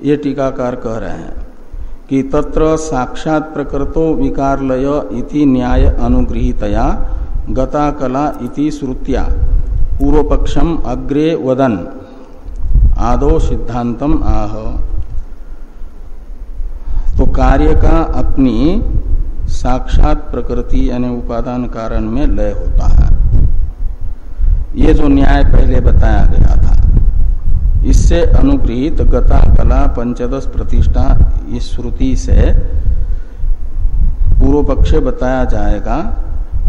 ये टीकाकार कह रहे हैं कि तत्र साक्षात प्रकृतो विकारलय इति न्याय अनुगृहीतया गता कला इति श्रुत्या पूर्वपक्षम अग्रे वदन आदो सिद्धांतम आह। तो कार्य का अपनी साक्षात प्रकृति यानी उपादान कारण में लय होता है। ये जो न्याय पहले बताया गया था, इससे अनुगृहीत गता कला पंचदश प्रतिष्ठा इस श्रुति से पूर्व पक्ष बताया जाएगा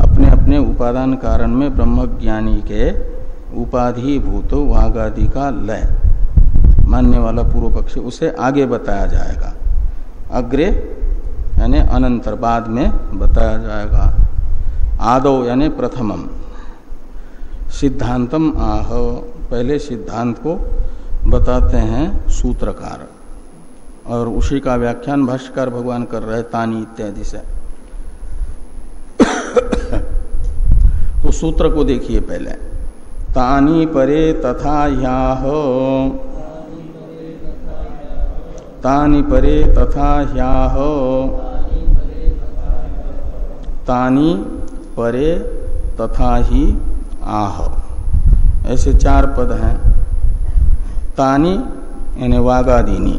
अपने अपने उपादान कारण में ब्रह्मज्ञानी के उपाधिभूत वागादि का लय मानने वाला पूर्व पक्ष, उसे आगे बताया जाएगा। अग्रे यानी अनंतर, बाद में बताया जाएगा। आदौ यानी प्रथमम, सिद्धांतम आह, पहले सिद्धांत को बताते हैं सूत्रकार, और उसी का व्याख्यान भाष्यकार भगवान कर रहे तानी इत्यादि से। तो सूत्र को देखिए पहले, तानी परे तथा ह्याह, तानि परे तथा ह्याह, तानि परे तथा ही आह, ऐसे चार पद हैं। तानि यानी वागादीनी,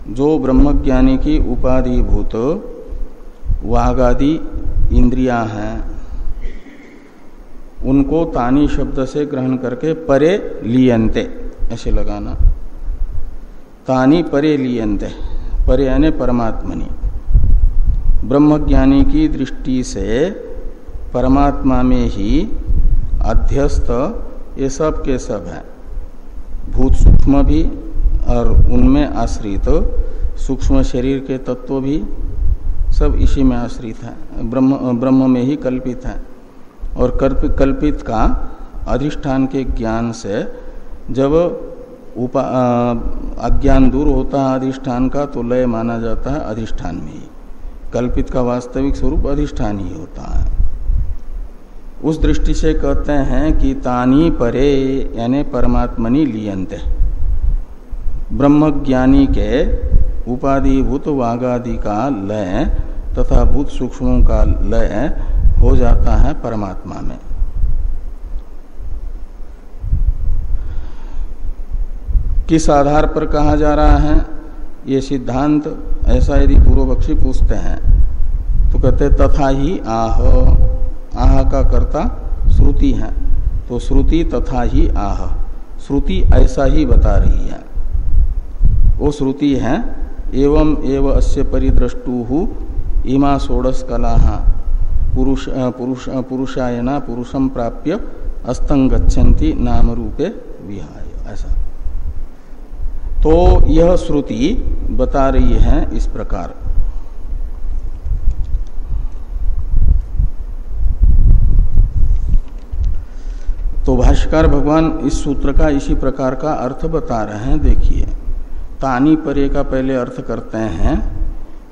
जो ब्रह्मज्ञानी की उपाधिभूत वागादि इंद्रियां हैं, उनको तानि शब्द से ग्रहण करके परे लियन्ते ऐसे लगाना। तानि परे लियन्ते, परे यानी परमात्मनि, ब्रह्मज्ञानी की दृष्टि से परमात्मा में ही अध्यस्त ये सब के सब है, भूत सूक्ष्म भी और उनमें आश्रित सूक्ष्म शरीर के तत्व भी सब इसी में आश्रित है, ब्रह्म में ही कल्पित है। और कल्पित का अधिष्ठान के ज्ञान से जब अज्ञान दूर होता है अधिष्ठान का, तो लय माना जाता है अधिष्ठान में ही। कल्पित का वास्तविक स्वरूप अधिष्ठान ही होता है। उस दृष्टि से कहते हैं कि तानी परे यानी परमात्मनि लियन्ते, ब्रह्मज्ञानी के उपाधिभूत वागादि का लय तथा भूत सूक्ष्मों का लय हो जाता है परमात्मा में। किस आधार पर कहा जा रहा है ये सिद्धांत, ऐसा यदि पूर्व पक्षी पूछते हैं तो कहते तथा ही आह, आह का कर्ता श्रुति है, तो श्रुति तथा ही आह, श्रुति ऐसा ही बता रही है। वो श्रुति है एवं एव अस्य परिदृष्टु इमा षोडश कलाः पुरुषायना पुरुषम प्राप्य अस्तंग गच्छन्ति नाम रूपे विहाय, ऐसा। तो यह श्रुति बता रही है इस प्रकार। तो भाष्यकार भगवान इस सूत्र का इसी प्रकार का अर्थ बता रहे हैं। देखिए, तानी परे का पहले अर्थ करते हैं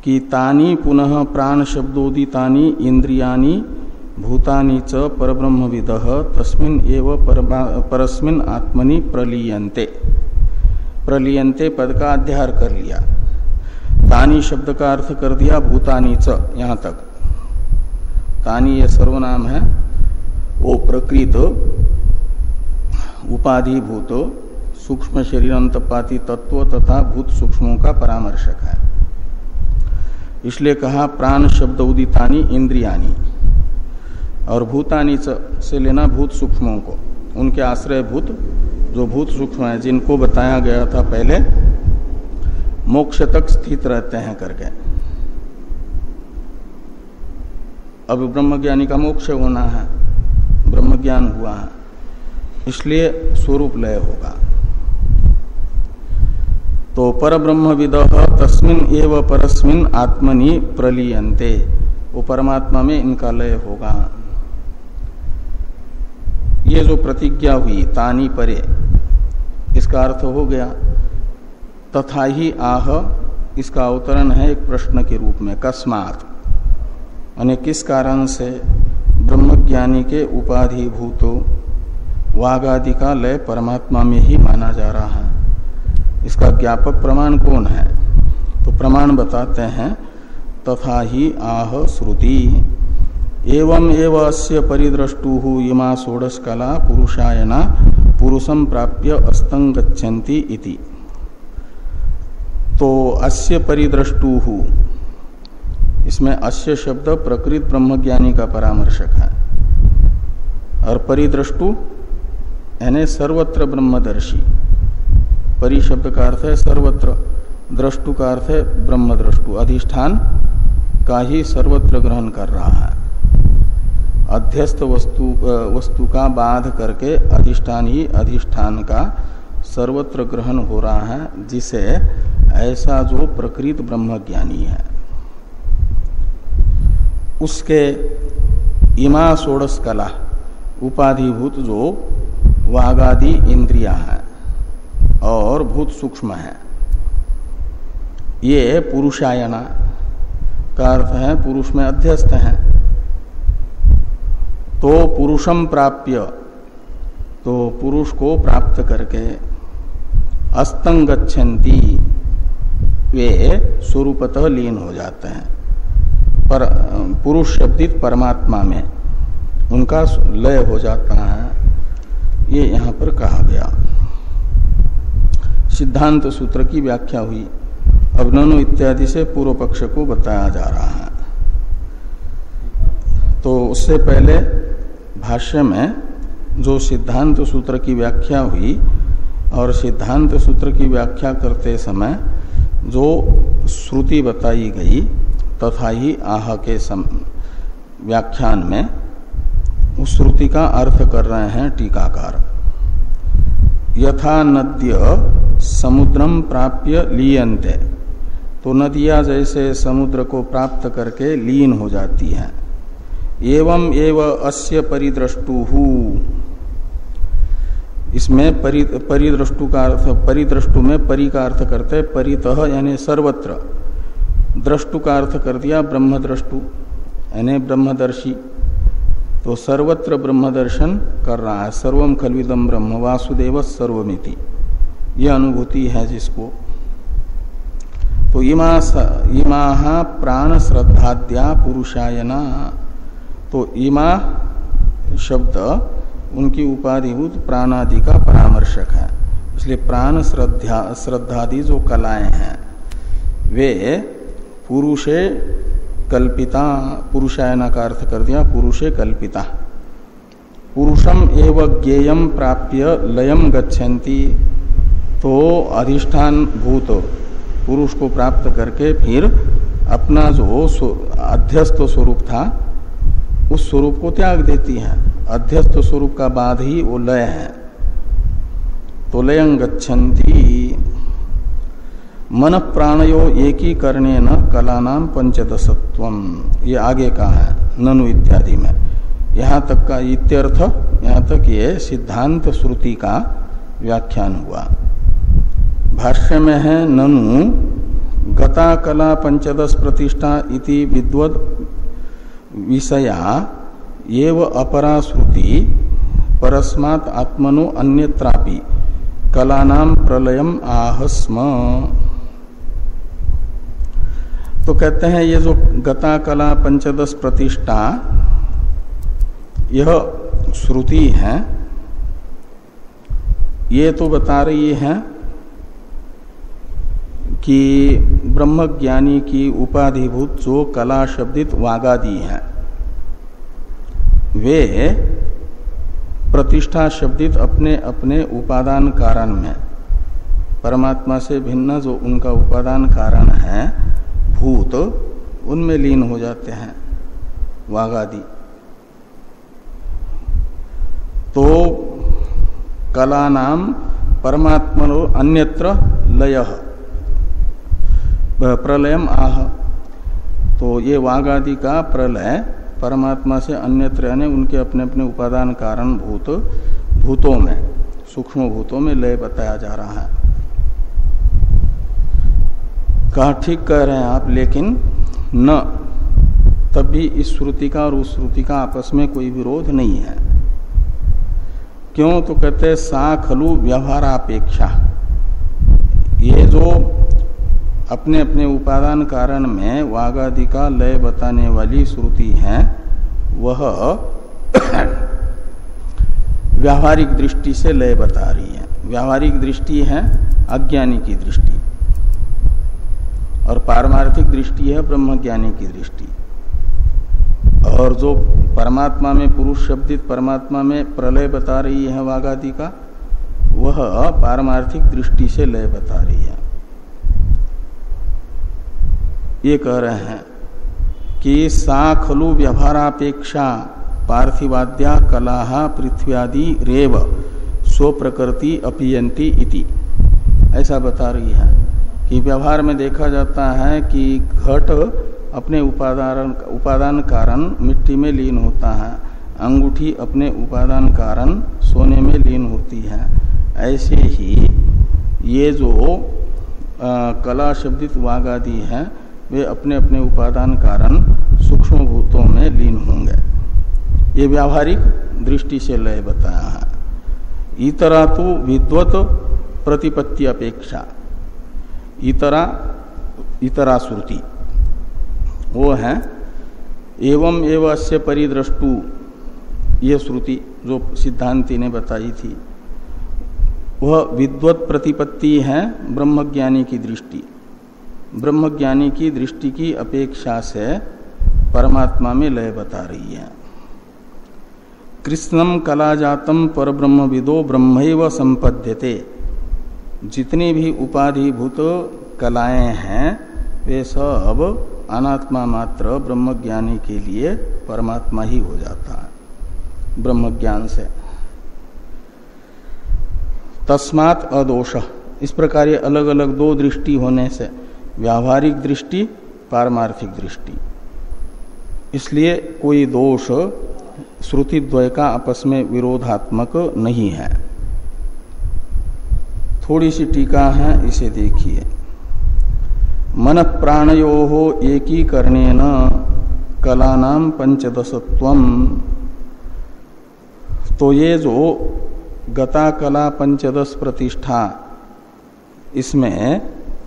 कि तानी पुनः प्राण शब्दोदितानि इंद्रियानि भूतानि च परब्रह्मविदः तस्मिन् एव परस्मिन् आत्मनि प्रलीयन्ते। प्रलीयन्ते पद का अध्यार कर लिया, तानी शब्द का अर्थ कर दिया भूतानि च, यहाँ तक। तानी ये सर्वनाम है, वो प्रकृत उपाधिभूत सूक्ष्म शरीर अंतपाती तत्व तथा भूत सूक्ष्मों का परामर्शक है। इसलिए कहा प्राण शब्द उदितानि इंद्रियानि, और भूतानि से लेना भूत सूक्ष्मों को, उनके आश्रय भूत जो भूत सूक्ष्म है, जिनको बताया गया था पहले मोक्ष तक स्थित रहते हैं करके, अब ब्रह्मज्ञानी का मोक्ष होना है, ब्रह्मज्ञान हुआ है, इसलिए स्वरूप लय होगा। तो परब्रह्मविदः तस्मिन् एव परस्मिन् आत्मनि प्रलीयन्ते, वो परमात्मा में इनका लय होगा। ये जो प्रतिज्ञा हुई तानी परे, इसका अर्थ हो गया तथा ही आह, इसका अवतरण है एक प्रश्न के रूप में, कस्मात्, यानी किस कारण से ब्रह्मज्ञानी के उपाधिभूत वागादि का लय परमात्मा में ही माना जा रहा है, इसका ज्ञापक प्रमाण कौन है? तो प्रमाण बताते हैं, तथा ही आह श्रुति एवं एव अस्य परिद्रष्टुः इमा षोडश कला पुरुषायना पुरुषं प्राप्य अस्तं गच्छन्ति इति। तो अस्य परिद्रष्टुः, इसमें अस्य शब्द प्रकृत ब्रह्मज्ञानी का परामर्शक है, और परिद्रष्टु यानी सर्वत्र ब्रह्मदर्शी। परि शब्द का अर्थ है सर्वत्र, द्रष्टु का अर्थ है ब्रह्मद्रष्टु, अधिष्ठान का ही सर्वत्र ग्रहण कर रहा है। अध्यस्त वस्तु का बाध करके अधिष्ठान ही अधिष्ठान का सर्वत्र ग्रहण हो रहा है, जिसे ऐसा जो प्रकृत ब्रह्मज्ञानी है उसके इमा षोडश कला उपाधिभूत जो वागादि इंद्रियां हैं और भूत सूक्ष्म है, ये पुरुषायना का अर्थ है पुरुष में अध्यस्त हैं। तो पुरुषम प्राप्य, तो पुरुष को प्राप्त करके अस्तं गच्छन्ति, वे स्वरूपतः लीन हो जाते हैं पर पुरुष शब्दित परमात्मा में, उनका लय हो जाता है, ये यहां पर कहा गया। सिद्धांत सूत्र की व्याख्या हुई। अब ननु इत्यादि से पूर्व पक्ष को बताया जा रहा है। तो उससे पहले भाष्य में जो सिद्धांत सूत्र की व्याख्या हुई, और सिद्धांत सूत्र की व्याख्या करते समय जो श्रुति बताई गई तथा ही आह के व्याख्यान में उस श्रुति का अर्थ कर रहे हैं टीकाकार। यथा नद्य समुद्रम प्राप्य लीयन्ते, तो नदियां जैसे समुद्र को प्राप्त करके लीन हो जाती हैं। एवं एव अस्य परिद्रष्टुहु, इसमें परिद्रष्टु का अर्थ, परिद्रष्टु में परि का अर्थ करते हैं परितः यानी सर्वत्र, द्रष्टु का अर्थ कर दिया ब्रह्मद्रष्टु यानी ब्रह्मदर्शी। तो सर्वत्र ब्रह्मदर्शन कर रहा है, सर्वम खल्विदम ब्रह्म वासुदेव सर्वमिति, यह अनुभूति है जिसको। तो इमा प्राण श्रद्धाद्या पुरुषायना, तो इमा शब्द उनकी उपाधिभूत प्राणादि का परामर्शक है, इसलिए प्राण श्रद्धादि जो कलाएं हैं वे पुरुषे कल्पिता, पुरुषायना का अर्थ कर दिया पुरुषे कल्पिता। पुरुषम एव ज्ञेयम प्राप्य लयम गच्छन्ति, तो अधिष्ठान भूत पुरुष को प्राप्त करके फिर अपना जो अध्यस्त स्वरूप था उस स्वरूप को त्याग देती है। अध्यस्त स्वरूप का बाद ही वो लय है। तो लयं गच्छन्ति, मन प्राणयो एकीकरणेन कलानाम पंचदशत्वम, ये आगे का है ननु इत्यादि में। यहाँ तक का इत्यर्थ, यहाँ तक ये सिद्धांत श्रुति का व्याख्यान हुआ। भाष्य में है ननु गता कला पंचदश प्रतिष्ठा इति विद्वद विषया एव अपरा श्रुति परस्मात् आत्मनो अन्यत्रापि कलानाम प्रलयम आहस्म। तो कहते हैं ये जो गता कला पंचदश प्रतिष्ठा यह श्रुति है, ये तो बता रही है कि ब्रह्मज्ञानी की उपाधिभूत जो कला शब्दित वागादि हैं वे प्रतिष्ठा शब्दित अपने अपने उपादान कारण में परमात्मा से भिन्न जो उनका उपादान कारण है भूत, उनमें लीन हो जाते हैं वागादि। तो कला नाम परमात्मनो अन्यत्र लयः प्रलयम आह। तो ये वागादि का प्रलय परमात्मा से अन्यत्र यानी उनके अपने अपने उपादान कारण भूतों में, सूक्ष्म भूतों में लय बताया जा रहा है। कहा ठीक कह रहे हैं आप, लेकिन न तब भी इस श्रुति का और उस श्रुति का आपस में कोई विरोध नहीं है। क्यों? तो कहते हैं सा खलु व्यवहारापेक्षा। ये जो अपने अपने उपादान कारण में वागादि का लय बताने वाली श्रुति है वह व्यावहारिक दृष्टि से लय बता रही है। व्यावहारिक दृष्टि है अज्ञानी की दृष्टि और पारमार्थिक दृष्टि है ब्रह्मज्ञानी की दृष्टि। और जो परमात्मा में पुरुष शब्दित परमात्मा में प्रलय बता रही है वागादि का, वह पारमार्थिक दृष्टि से लय बता रही है। ये कह रहे हैं कि सा खलु व्यवहारापेक्षा पार्थिवाद्या कलाः पृथ्व्यादि रेव स्वप्रकृति अपीयन्ति इति। ऐसा बता रही है कि व्यवहार में देखा जाता है कि घट अपने उपादान कारण मिट्टी में लीन होता है, अंगूठी अपने उपादान कारण सोने में लीन होती है। ऐसे ही ये जो कला शब्दित वागादि है वे अपने अपने उपादान कारण सूक्ष्म भूतों में लीन होंगे। ये व्यावहारिक दृष्टि से लय बताया है। इतरा तो विद्वत प्रतिपत्ति अपेक्षा, इतरा श्रुति वो है एवं एवं अस्य परिदृष्टु, ये श्रुति जो सिद्धांति ने बताई थी वह विद्वत प्रतिपत्ति है ब्रह्मज्ञानी की दृष्टि। ब्रह्मज्ञानी की दृष्टि की अपेक्षा से परमात्मा में लय बता रही है। कृष्णम कला जातम पर ब्रह्मविदो ब्रह्मैव संपद्यते। जितनी भी उपाधिभूत कलाएं हैं वे सब अनात्मा मात्र ब्रह्मज्ञानी के लिए परमात्मा ही हो जाता है ब्रह्मज्ञान से। तस्मात् अदोष, इस प्रकार ये अलग अलग दो दृष्टि होने से व्यावहारिक दृष्टि पारमार्थिक दृष्टि, इसलिए कोई दोष श्रुति द्वय का आपस में विरोधात्मक नहीं है। थोड़ी सी टीका है, इसे देखिए। मन प्राणयोः एकीकरणेन कलानां पंचदशत्वम्। तो ये जो गता कला पंचदश प्रतिष्ठा, इसमें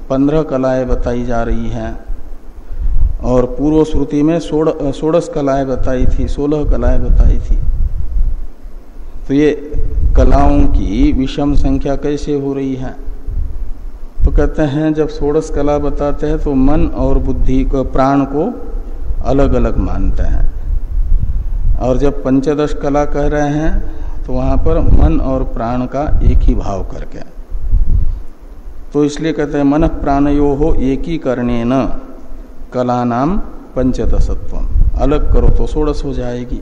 15 कलाएं बताई जा रही हैं और पूर्व श्रुति में 16 कलाएं बताई थी, 16 कलाएं बताई थी। तो ये कलाओं की विषम संख्या कैसे हो रही है? तो कहते हैं जब 16 कला बताते हैं तो मन और बुद्धि को, प्राण को अलग अलग मानते हैं, और जब 15 कला कह रहे हैं तो वहां पर मन और प्राण का एक ही भाव करके, तो इसलिए कहते हैं मन प्राणयोः एकीकरणेन कलानां पंचदशत्वम्। अलग करो तो 16 हो जाएगी।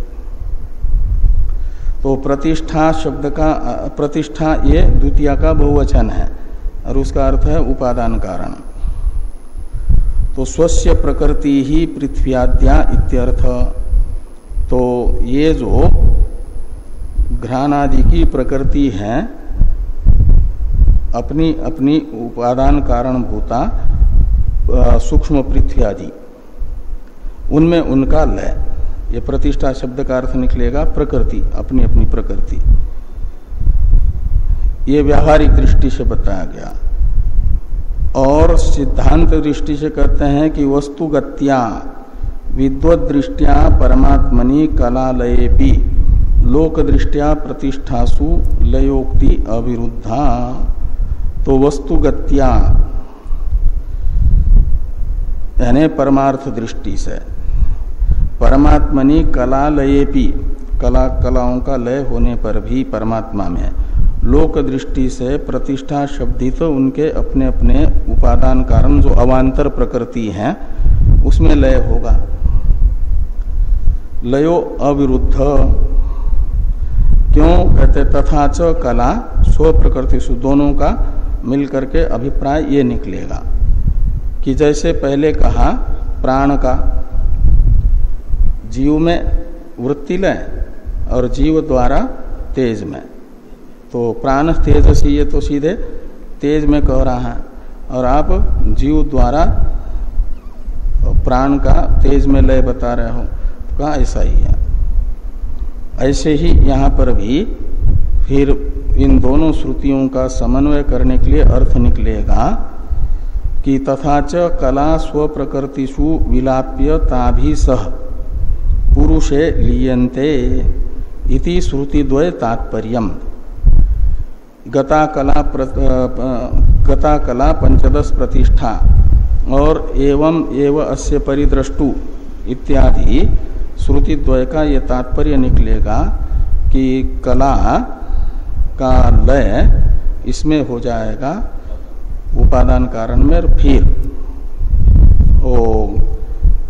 तो प्रतिष्ठा शब्द का, प्रतिष्ठा ये द्वितीया का बहुवचन है और उसका अर्थ है उपादान कारण। तो स्वस्य प्रकृति ही पृथ्व्याद्या इत्यर्थ। तो ये जो घ्राणादि की प्रकृति है अपनी अपनी उपादान कारण भूता सूक्ष्म पृथ्वी आदि, उनमें उनका लय, ये प्रतिष्ठा शब्द का अर्थ निकलेगा प्रकृति, अपनी अपनी प्रकृति। ये व्यावहारिक दृष्टि से बताया गया। और सिद्धांत दृष्टि से कहते हैं कि वस्तुगत्या विद्वत दृष्टिया परमात्मनि कलालयेपि लोक दृष्टिया प्रतिष्ठासु लयोक्ति अविरुद्धा। तो वस्तुगत्या यानी परमार्थ दृष्टि से परमात्मनि कलालयेपि, कलाओं का लय होने पर भी परमात्मा में लोक दृष्टि से प्रतिष्ठा शब्दित तो उनके अपने अपने उपादान कारण जो अवांतर प्रकृति है उसमें लय होगा। लयो अविरुद्ध क्यों कहते तथा च कला स्व प्रकृति सु, दोनों का मिलकर के अभिप्राय ये निकलेगा कि जैसे पहले कहा प्राण का जीव में वृत्ति लय और जीव द्वारा तेज में, तो प्राण तेजसी ये तो सीधे तेज में कह रहा है और आप जीव द्वारा प्राण का तेज में लय बता रहे हो, तो कहा ऐसा ही है। ऐसे ही यहाँ पर भी फिर इन दोनों श्रुतियों का समन्वय करने के लिए अर्थ निकलेगा कि तथा च कला स्व प्रकृतिषु विलाप्य ताभि सह पुरुषे लीयन्ते इति श्रुतिद्वय तात्पर्यम्। गता कला पंचदश प्रतिष्ठा और एवं एव अस्य परिद्रष्टु इत्यादि श्रुतिद्वय का ये तात्पर्य निकलेगा कि कला का लय इसमें हो जाएगा उपादान कारण में, और फिर वो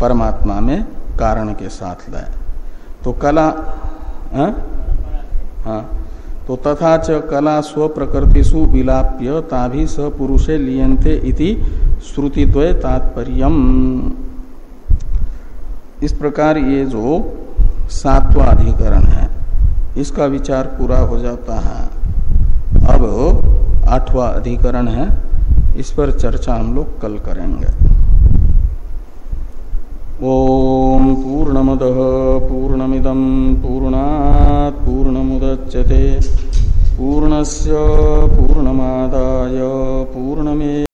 परमात्मा में कारण के साथ लय। तो कला हाँ तो तथा च कला स्व प्रकृतिषु विलाप्य ताभि स पुरुषे लीयन्ते इति श्रुतिद्वय तात्पर्यम्। इस प्रकार ये जो 7वां अधिकरण है इसका विचार पूरा हो जाता है। अब 8वां अधिकरण है, इस पर चर्चा हम लोग कल करेंगे। ओम पूर्णमदः पूर्णमिदं पूर्णात् पूर्णमुदच्यते पूर्णस्य पूर्णमादाय पूर्णमेवावशिष्यते।